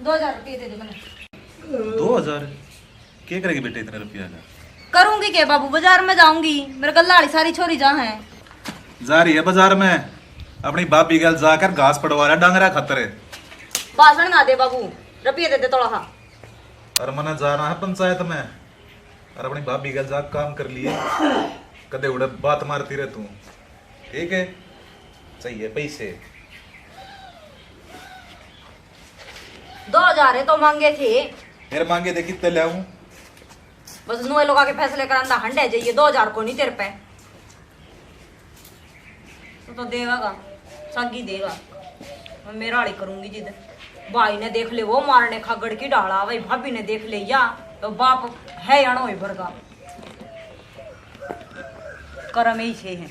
2000 रुपये दे दे मैंने। 2000 क्या करेगी बेटे इतने रुपया का? करूंगी क्या बाबू, बाजार में जाऊंगी, मेरे गल्ला वाली सारी छोरी जहाँ है। जा रही है बाजार में, अपनी भाभी गल जाकर घास पड़वा रहा डांगरा खतरे। भाषण ना दे बाबू, रुपये दे दे थोड़ा सा। और मना जाना है पंचायत में, और अपनी भाभी गल जा काम कर लिए, कदे उड़े बात मारती रह तू। ठीक है, चाहिए पैसे। 2000 है तो मांगे थे, फिर मांगे थे कितने ले आऊं? बस नोए लोग आके फैसले करांदा हंडे जाइए। 2000 को नहीं तेरे पे तो देगा का संगी देगा। मैं मेरा वाली करूंगी जिद। भाई ने देख ले वो मारने खगड़ की डाला, भाई भाभी ने देख ले या तो बाप है या नो भरगा करम ही छे है।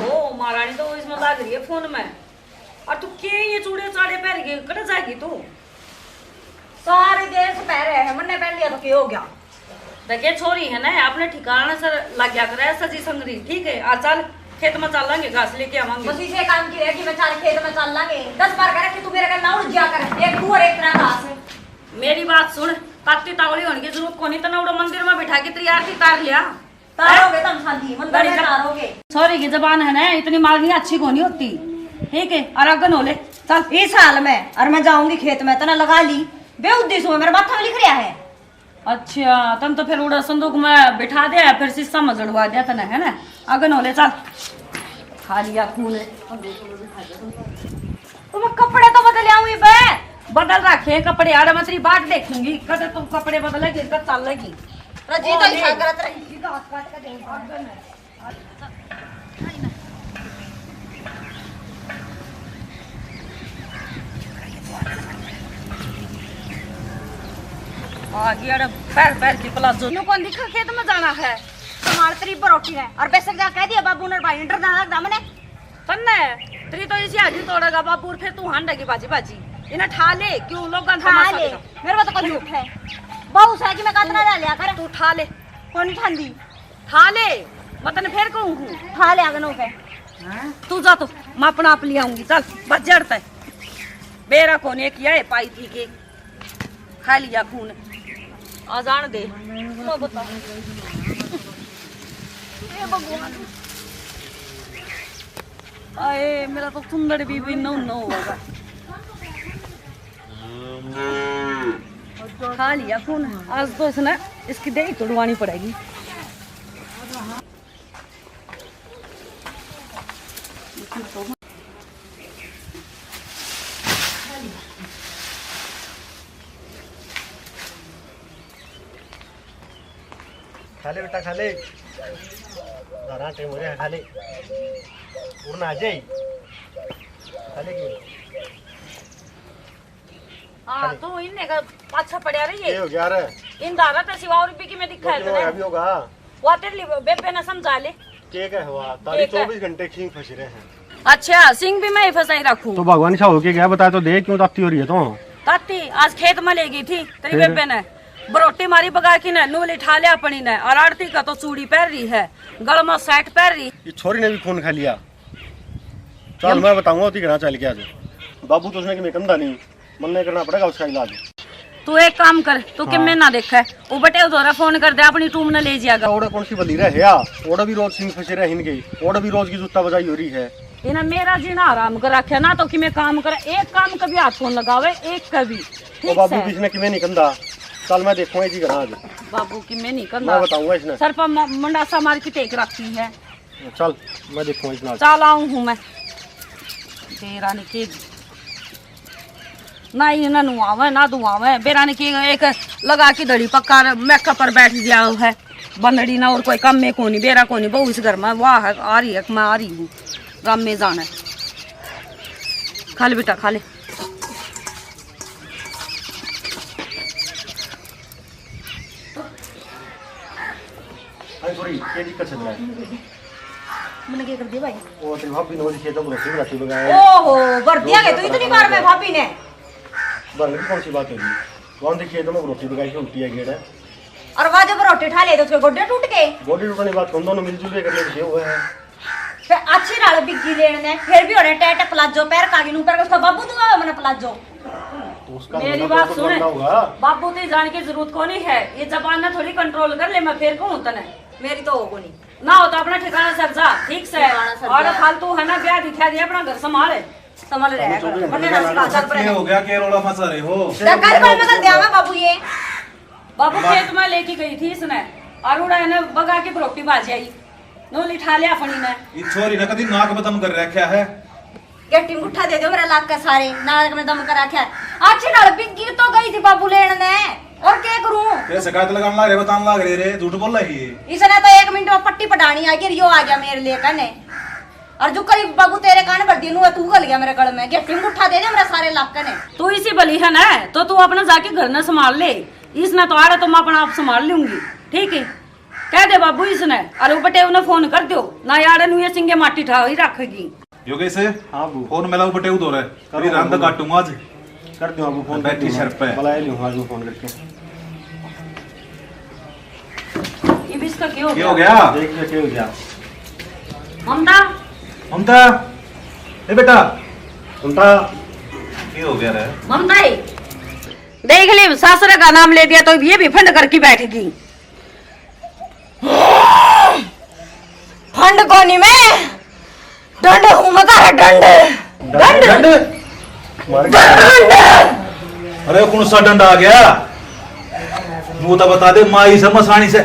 ओ महारानी तो इसमें लग रही है फोन में। और तू के ये चूड़े चाड़े पहन के कट जाएगी तू? सारे देश पहरे है, मन्ने पहन लिया तो क्या हो गया? देखे छोरी है ना, आपने ठिकाना से लग गया करे सजी संगरी। ठीक है, आज चल खेत में चल लेंगे, घास लेके आवांगे। बस इसे काम की रहेगी, मैं चल खेत में चल लांगे। 10 बार करे कि तू मेरे का नाउड़ जिया कर, एक तू और एक तरह घास है। मेरी बात सुन, ताकती तावली होने की जरूरत कोनी, तो नाउड़ मंदिर में बिठा के तैयार की तार लिया। तारोगे तुम शांति मंदिर में तारोगे। सॉरी की जबान है ना, इतनी मांगनी अच्छी कोनी होती। ठीक है, और अगन होले चल इस हाल में, और मैं जाऊंगी खेत में, तना लगा ली बेउद्देश्य में, मेरे माथा में लिख रहा है। अच्छा तन तो फिर उड़ा संदूक में बिठा दिया, फिर शीशा में जड़वा दिया तना, है ना? अगन होले चल खा लिया खून। तो मैं कपड़े तो बदल आऊंगी बे, बदल रखे कपड़े यार, मैं तेरी बात देखूंगी कद तुम कपड़े बदलेगी कद चल लेगी। रजी तो ऐसा करत रही घास काट के देंगे अगन है। पैर पैर की प्लाजो कौन दिखा खेत में जाना है तुम्हारे तेरी बरोटी है। और पैसे क्या कह दिया बाबू ने भाई इंटर दाना दामने तन्ने तेरी तो इसी हाजी तोड़ेगा बाबू, फिर तू हांडेगी बाजी बाजी इन्हें ठा ले। क्यों लोग ठा ले, मेरे को तो कोई झूठ है बहु सा कि मैं कतना ले लिया कर। तू ठा ले, कौन ठंडी ठा ले, मैं तने फिर कहूं ठा ले अगनो के। तू जा तो मैं अपना आप ले आऊंगी, चल बच जड़ता है बेरा कौन एक किया है पाई थी के खा लिया खून। आ जान दे मैं बता ए भगवान, आए मेरा तो सुंदर बीबी नो नो होगा। खा लिया खून, आज तो इसने इसकी देही तोड़वानी पड़ेगी। खाले बेटा खाले, दाना टाइम हो गया, खाले उड़ना आ जाए खाले की। हां तो इनने का पाछा पड़या रही है। ये हो गया रे इन दारा तो सिवा और भी की में दिखा है तो अभी होगा। वो तेरे बेबे ने समझा ले के क्या हुआ, तारी 24 घंटे खींच फंस रहे हैं। अच्छा सिंह भी मैं फंसाई रखूं तो भगवान सा हो के क्या बता तो दे, क्यों ताती हो रही है? तो ताती आज खेत में ले गई थी तेरी बेबे ने, बरोटी मारी बगा की ने, नूली ठा लिया अपनी ने, और आरती का तो चूड़ी पहन रही है, गल में सेट पहन रही। ये छोरी ने भी खून खा लिया। चल मैं बताऊंगा उसी घना चल के आज बाबू तो उसने कि मैं कंधा नहीं, मन नहीं करना पड़ेगा उसका इलाज। तू एक काम कर, तू कि मैं ना देखा है वो बटे उधर फोन कर दे, अपनी टूम ने ले जाएगा। ओड़ा कौन सी बली रहे या ओड़ा भी रोज सिंह फंसे रहे इनके, ओड़ा भी रोज की जूता बजाई हो रही है। इन्हें मेरा जीना आराम कर रखे ना, तो कि मैं काम करे, एक काम कभी हाथ फोन लगावे एक कभी। तो बाबू किसी ने कि मैं नहीं कंधा, चल मैं देखूंगा जी घना आज बाबू की मैं नहीं मैं बताऊंगा इसने। सर पर मंडासा मार के टेक रखी है। चल मैं देखूंगा इसने। चल आऊं हूँ मैं तेरा ने की ना ही ना नुआवे ना दुआवे, बेरा ने की एक लगा के दड़ी पक्का मेकअप पर बैठ गया है बंदड़ी ना, और कोई कम में कोनी बेरा कोनी बहु इस घर में वाह है आ रही है, मैं आ रही हूँ राम में जाना है। खा ले बेटा खा ले। सॉरी क्या दिक्कत चल रहा है? मैंने क्या कर दिया भाई? वो तेरी भाभी ने खेत में रोटी बनाती बगाया। ओहो भर दिया गया तो इतनी बार में भाभी ने भरने की कौन सी बात होगी? कौन सी खेत में रोटी बगाई की उल्टी है गेड़ है। और वहाँ जब रोटी ठा ले तो उसके गोड्डे टूट गए। गोड्डे टूटने की बात कौन दोनों मिलजुल के करने के हुए हैं। फिर अच्छी नाल बिग्गी लेने फिर भी होने टेट प्लाजो पैर कागी ऊपर उसका बाबू दूंगा मैंने प्लाजो। तो उसका मेरी धंधा बात तो सुने करना होगा। बाबू तो जाने की जरूरत को नहीं है, ये जबान ना थोड़ी कंट्रोल कर ले, मैं फिर कहूँ तने मेरी तो होगो नहीं ना हो तो अपना ठिकाना सर जा ठीक से। और फालतू है ना ब्याह दिखा दिया अपना घर संभाल रहे कर वरना ना सिखा चल पर हो गया के रोला मचा रहे हो। कर कोई मगर देवा बाबू ये बाबू खेत में लेके गई थी इसने और उड़ा ने बगा के रोटी बाजी आई नो लिठा लिया फणी ने। ये छोरी ने कदी नाक बदम कर रखा है। गट्टी मुठा दे दो मेरा लाख का सारे नाक में दम कर रखा है। अच्छी नाल बिग्गी तो गई थी बाबू लेने ने और क्या करूं। तेरे शिकायत लगाने लग रहे बताने लग रहे रे झूठ बोल रही है। इसने तो 1 मिनट में पट्टी पटानी आ गई, यो आ गया मेरे लिए कने और जो करी बाबू तेरे कान भर दिया तू गल गया मेरे गल में। गट्टी मुठा दे दे मेरा सारे लाख ने। तू इसी बली है ना तो तू अपना जाके घर न संभाल ले, इसने तो आ रहा तो मैं अपना आप संभाल लूंगी ठीक है। कह दे बाबू इसने और बटे उन्हें फोन कर दो ना यार नु ये सिंगे माटी ठा ही रखेगी। यो कैसे हाँ बू फोन मिला बटे दो रहा है कभी रंग काटूंगा आज कर दो अब फोन बैठी सर पे बुलाए लूं आज मैं फोन करके। ये भी इसका क्या क्या हो हो गया? गया देख ले क्या हो गया। ममता ममता ए बेटा उनका क्या हो गया रे। ममता ही देख ले सासरे का नाम ले दिया तो ये भी फंड करके बैठेगी। फंड कोनी में डंड हूं मता है डंड डंड अरे कौन सा डंड आ गया मुंह तो बता दे माई से मसानी से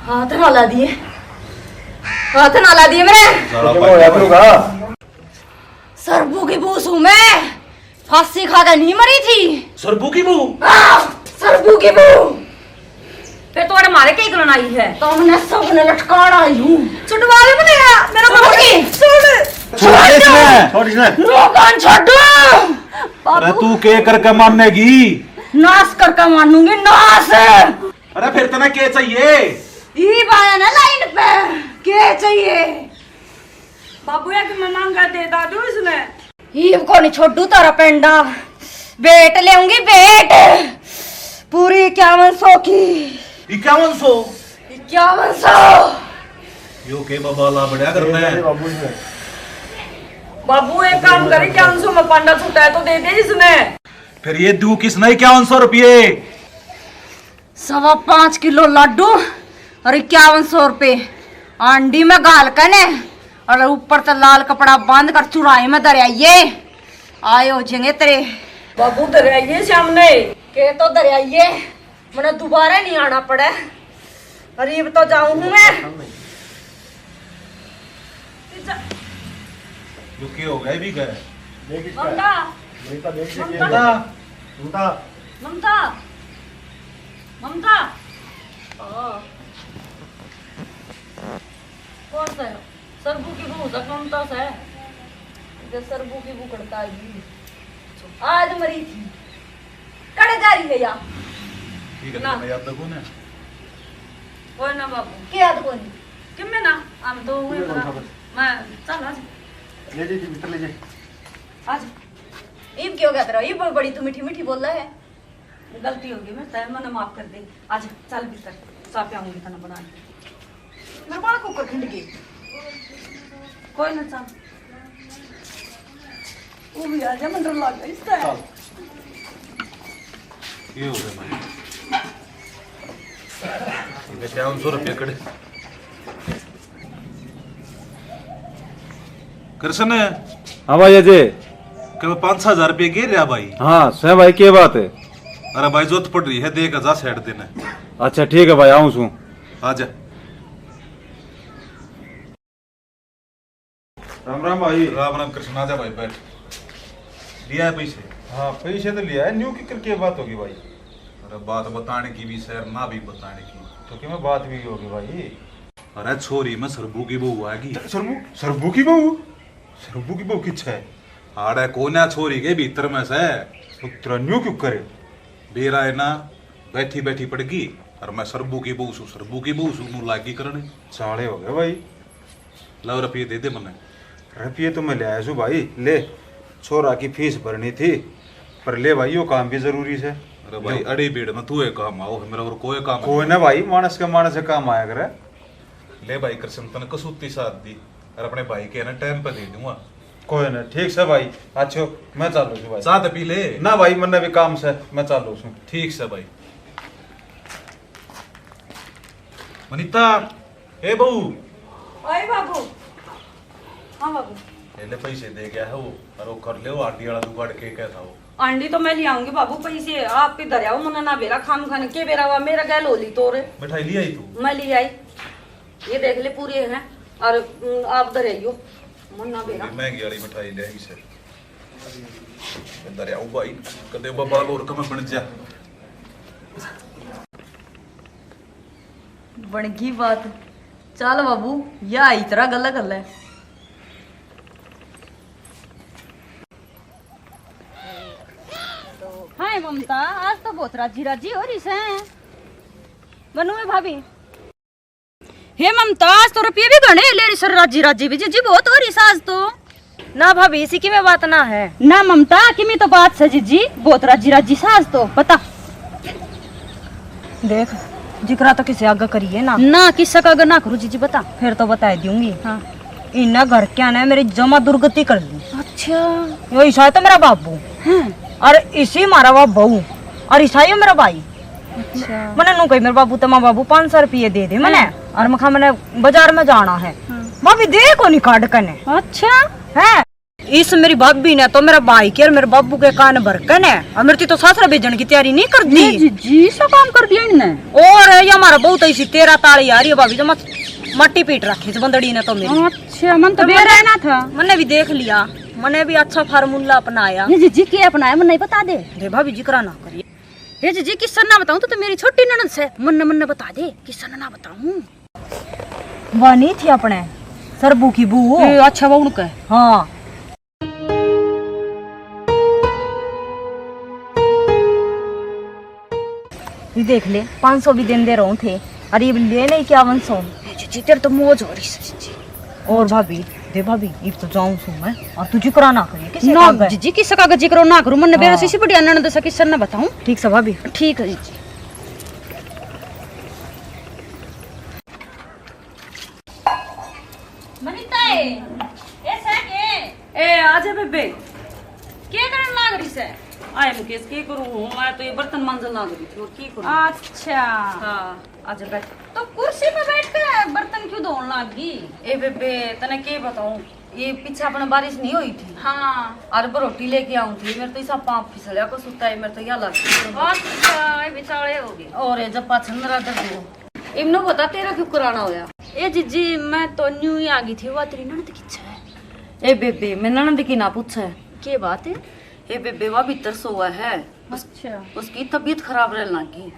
हाथ ना ला दिए मेरे क्या होया तूगा। सरबू की बूस हूं मैं फांसी खा कर नहीं मरी थी। सरबू की बू सरबू की बू फिर तो हमारे कई गलन आई है तो हमने सबने लटकाना आई हूँ छुटवा ले मुझे मेरा बाबू की छोड़ इसने रोकान छोड़ो अरे तू के करके मानेगी नाश करके मानूंगी नाश। अरे फिर तना क्या चाहिए ये बाया ना लाइन पे क्या चाहिए बाबू या कि मैं मांगा दे दादू इसने ये को नहीं छोड़ू तारा पेंडा बेट लेऊंगी बेट पूरी 5100 की 5100 5100। यो के बाबा ला बढ़िया कर मैं बाबू ने बाबू एक काम करे 5100 में पांडा छूटा है तो दे दे इसने। फिर ये दू किस नहीं 5100 रुपये 5.25 किलो लड्डू और 5100 रुपये आंडी में गाल कने और ऊपर से लाल कपड़ा बांध कर चुराई में दरियाइये आए हो जाएंगे तेरे बाबू दरियाइये सामने के तो दरियाइये मैंने दोबारा नहीं आना पड़े गरीब तो जाऊं हूं मैं। यो के हो गए भी गए देख इसका ममता बेटा देख से ममता। क्या उनका ममता ममता कौन सा है सरबू की बहू सा ममता सा है इधर सरबू की बहू करता है आज मरी थी कड़े जा रही है या ठीक है ना। मैं याद रखूं ना कोई ना बाबू के याद कोई किम में ना हम तो हुए ये कौन करा सा बस? मैं चल आज ले जी भीतर ले जी। आज ईब क्यों कहते रहो ये बड़ी तू मीठी मीठी बोल रहा है गलती होगी मैं तय मन माफ कर दे आज चल भीतर चाय पियाऊंगी तना बना के मेरे बड़ा कुकर खिंड गई कोई ना चल वो भी आ जा मन डर लग गई इसका चल ये हो गया मैं ये 5100 रुपये कड़े कृष्ण हाँ भाई अजय कब 5,000 रुपये गिर रहा भाई। हाँ सह भाई क्या बात है। अरे भाई जोत पड़ रही है देख जा सेट देना अच्छा ठीक है भाई आऊँ सू आजा राम राम भाई। राम राम कृष्ण आजा भाई बैठ लिया है पैसे। हाँ पैसे तो लिया है न्यू की करके बात होगी भाई। अरे बात बताने की भी सर ना भी बताने की तो क्यों बात भी होगी भाई। अरे छोरी में सरबू की बहू आएगी सरबू सरबू की बहू किच है आड़े कोन्या छोरी के भीतर में से पुत्र न्यू क्यों करे बेरा है ना बैठी बैठी पड़गी और मैं सरबू की बहू सू नु लागी करने साले हो गए भाई। लो रुपये दे दे मने रुपये तो मैं ले आया छू भाई ले छोरा की फीस भरनी थी पर ले भाई यो काम भी जरूरी है। अरे भाई अड़ी भीड़ में तू एक काम आओ मेरा और कोई काम कोई ना भाई मानस के काम आया करे। ले भाई कृष्ण तने कसूती साथ दी और अपने भाई के ना टाइम पे दे दूंगा। कोई ना ठीक से भाई। अच्छो मैं चालू छू भाई। चाह तो पी ले ना भाई मन्ने भी काम से मैं चालू छू। ठीक से भाई। वनिता ए बहू अरे बाबू। हाँ बाबू। पहले पैसे दे गया है वो और वो कर ले वो आटी वाला दुकान के कैसा हो। अंडी तो मैं ले आऊंगी बाबू, पैसे आप पे दरिया मना ना बेरा खाम खाने के बेरा हुआ मेरा गैल होली तोरे। मिठाई ले आई तू? मैं ले आई, ये देख ले पूरे हैं और आप दरियो मन्ना बेरा महंगी वाली मिठाई ले आई से दरिया भाई कदे बाबा और कम बन जा। बन गई बात। चल बाबू या इतना गल्ला कर ले। हाय ममता, आज तो बहुत राजी राजी हो रही है। बनू है भाभी। हे ममता, आज तो रुपये भी गणे ले रही सर, राजी राजी भी जीजी बहुत हो रही है आज तो। ना भाभी इसी की में बात ना है। ना ममता कि मैं तो बात से जीजी बहुत राजी राजी साज तो बता। देख जिक्रा तो किसे आगे करिए ना। ना किस्सा का अगर ना करूँ जीजी बता। फिर तो बता दूंगी। हाँ। इन्ना घर क्या ना मेरी जमा दुर्गति कर दी। अच्छा। यो ईसा तो मेरा बाबू और इसी मारा हुआ बहू और ईसाई मेरा भाई। अच्छा। मैंने नु कही मेरे बाबू तो माँ बाबू 500 रुपये दे दे मैंने और मखा मैंने बाजार में जाना है। भाभी देखो नहीं काट कने। अच्छा है इस मेरी भाभी ने तो मेरा भाई के और मेरे बाबू के कान भर कने और मेरी तो सासरा भेजने की तैयारी नहीं कर दी। जीजी सब काम कर दिया इनने। और ये हमारा बहुत ऐसी 13 ताली आ रही है भाभी, जो मट्टी पीट रखी इस बंदड़ी ने तो मेरी। अच्छा मन तो बेर रहना था। मैंने भी देख लिया, मैंने भी अच्छा फार्मूला अपनाया। ये जीजी क्या अपनाया मन नहीं बता दे। दे भाभी जिक्र ना करिए। हे जीजी किस्सा ना बताऊं तो मेरी छोटी ननद से मन बता दे। किस्सा ना बताऊं। वह नहीं थी अपने सरबू की बू। अच्छा वो उनका। हाँ ये देख ले 500 भी दिन दे रहे थे और ये ले नहीं क्या 100। जीजी तेरे तो मौज हो रही है जीजी। और भाभी दे भाभी एक तो जाऊं सू मैं और तू जिक्र ना करिए किसी ना का। जीजी किस्सा का जिक्र ना करूं। मन बेरा से बढ़िया ननद से किस्सा ना बताऊं। ठीक से भाभी। ठीक है जीजी। मनीता ऐसा के ए आजा बेबे क्या करन लाग रही से। आए मुकेश की करूं मैं तो ये बर्तन मांजन लग रही थी और की करूं। अच्छा हाँ आजा बैठ। तो कुर्सी पे बैठ के बर्तन क्यों धोने लगी। ए बेबे तने के बताऊं ये पीछे अपने बारिश नहीं हुई थी हाँ। और रोटी लेके आऊं थी मेरे तो ऐसा पाँव फिसलिया को सुता है मेरे तो यह लग। अच्छा ये बेचारे हो गए। और ये जब पाछन रहा दर्द इमनो बता तेरा क्यों कराना होया। ए जीजी मैं तो न्यू ही आ गई थी। वो तेरी ननद की इच्छा है। ए बेबे मैं ननद की ना पूछे। क्या बात है। ए बेबे वह भीतर सोया है अच्छा उसकी तबीयत खराब रहने लगी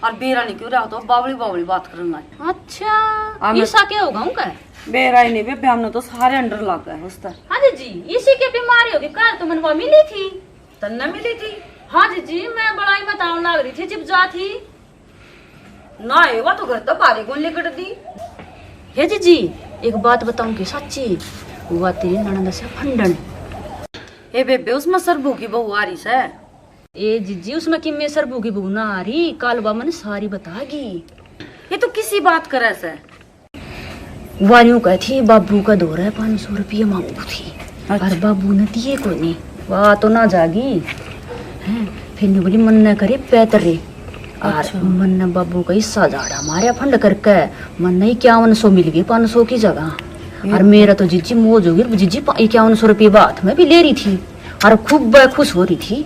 और बेरा नहीं क्यों रहा तो बावली बावली बात करने लगी। अच्छा ऐसा क्या होगा उनका। बेरा ही नहीं बेबे हमने तो सारे अंडर लग गए उसका। हाँ जीजी इसी की बीमारी होगी। कल तो मनवा मिली थी। तन्ने मिली थी। हाँ जीजी मैं बड़ाई बताऊं लग रही थी जब जा थी ना एवा तो घर तो पारे को लेकर दी। हे जीजी एक बात बताऊं कि सच्ची हुआ तेरी ननद से फंडन। ए बेबे उसमें सरबू की बहू आ रही है। ए जीजी उसमें कि मैं सरबू की बहू ना आ रही कालवा मैंने सारी बतागी। ये तो किसी बात करे से वारियों कह थी बाबू का दौरा है 500 रुपये मांगू थी। और बाबू ने दिए को नहीं। वाह तो ना जागी हैं। फिर ने बोली मन न करे पैतरे और मन ने बाबू का हिस्सा झाड़ा मारे फंड करके मन नहीं 5100 मिल गई 500 की जगह। और मेरा तो जीजी मौज हो गई। जीजी 5100 रुपये बात में भी ले रही थी और खूब खुश हो रही थी।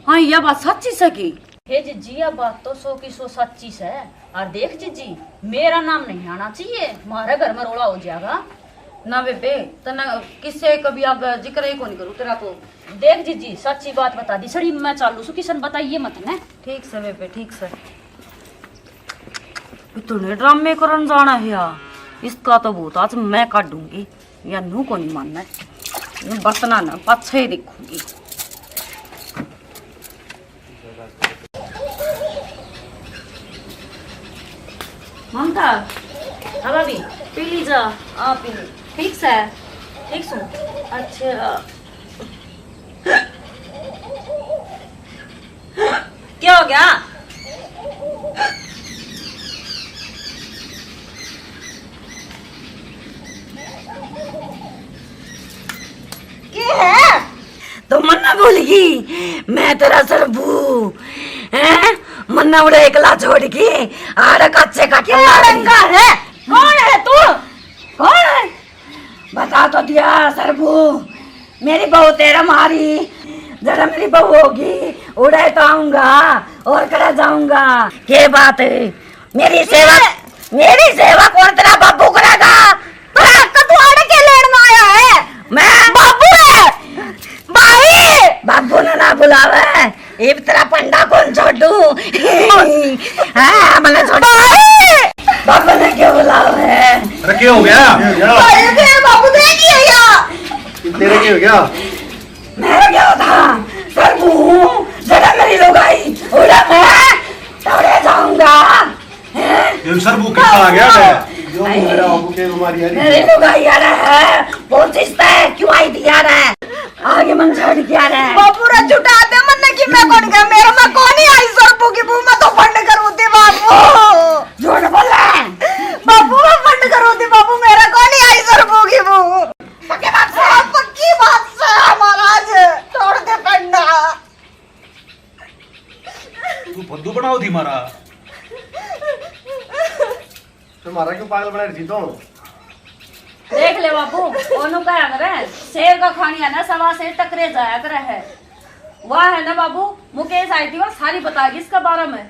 हाँ यह बात सच्ची सकी। हे जीजी यह बात तो 100 की 100 सच्ची है। और देख जीजी मेरा नाम नहीं आना चाहिए हमारे घर में रोला हो जाएगा ना बेबे तना किससे कभी आगे जिक्र ही को नहीं करूँ तेरा तो। देख जीजी सच्ची बात बता दी सड़ी मैं चालू सु किसन बताइए मत ने। ठीक से बेबे ठीक से। इतने ड्रामे करन जाना है यार इसका तो बहुत आज मैं काट दूंगी या नू को नहीं मानना है। ये बर्तना ना पाछे ही देखूंगी। ममता हाँ भाभी पी लीजा। हाँ पी ली। ठीक से ठीक सु। अच्छा क्या हो गया। भूल गई मैं तेरा सरबू हैं मन्ना उड़े एकला छोड़ के आड़ कच्चे का रंगा है कौन है तू कौन है बता तो दिया सरबू मेरी बहू तेरा मारी जरा मेरी बहू होगी उड़े तो आऊंगा और करा जाऊंगा के बात है मेरी सेवा कौन तेरा बाबू करेगा तू आड़े के लेने आया है मैं बाबू है भाई बाबू ने ना बुलावे ये तेरा पंडा कौन छोड़ू हाँ मैंने छोड़ बाबू ने क्यों बुलावे अरे क्या हो गया? बाबू ने किया यार तेरे क्या हो गया? मेरा क्या था सरबू जरा मेरी लुगाई उड़ा मैं दौड़े जाऊंगा ये सरबू कितना आ गया है? जो मेरा बाबू के बीमारी आ रही मेरी लुगाई आ रहा है बहुत चिस्ता है क्यों आई थी आ रहा है आगे मन छोड़ के आ रहा है बाबू रे झूठा दे मन की मैं कौन गया मेरा मैं कौन ही आई सरपू की बू मैं तो फंड करूं थी बाबू झूठ बोल रहा है बाबू मैं फंड करूं थी बाबू मेरा कौन ही आई सरपू की बू पक्की बात से महाराज छोड़ दे पंडा तू फद्दू बनाओ थी मारा तुम्हारा क्यों पागल बना रही थी तो? देख ले बाबू ओनू क्या करे शेर का खानी है ना सवा से टकरे जाया करे है वह है ना बाबू मुकेश आई थी वह सारी बताएगी इसका बारे में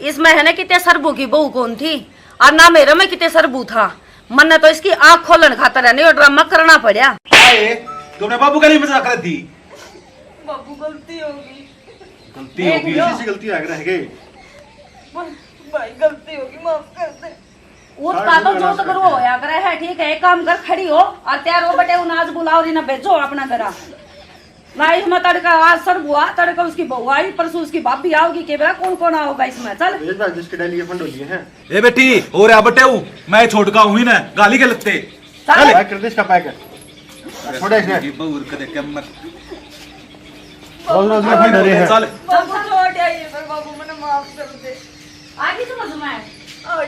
इसमें है ना कितने सरबू की बहू कौन थी और ना मेरे में कितने सरबू था मन ने तो इसकी आंख खोलन खातर है नहीं और ड्रामा करना पड़ा आए तुमने बाबू का लिए मजाक कर दी बाबू गलती होगी गलती होगी किसी से गलती आगे रह गई। भाई गलती होगी माफ कर दे उसका तो जो तो करो होया करे है ठीक है एक काम कर खड़ी हो और तैयार हो बटे उनाज बुलाओ री ना भेजो अपना घरा ना इसमें तड़का आज सर बुआ तड़का उसकी बहू आई परसों उसकी भाभी आओगी के बेरा कौन कौन आओगा इसमें चल ये बात जिसके डेली के फंड हो लिए हैं ए बेटी और आ बटे मैं छोड़ का हुई ना गाली के लगते चल पैक कर दे इसका पैक थोड़ा इसमें ये बहू कदे कम मत रोज रोज में फंड रहे हैं चल बाबू छोड़ आइए पर बाबू मैंने माफ कर दे आगे समझ में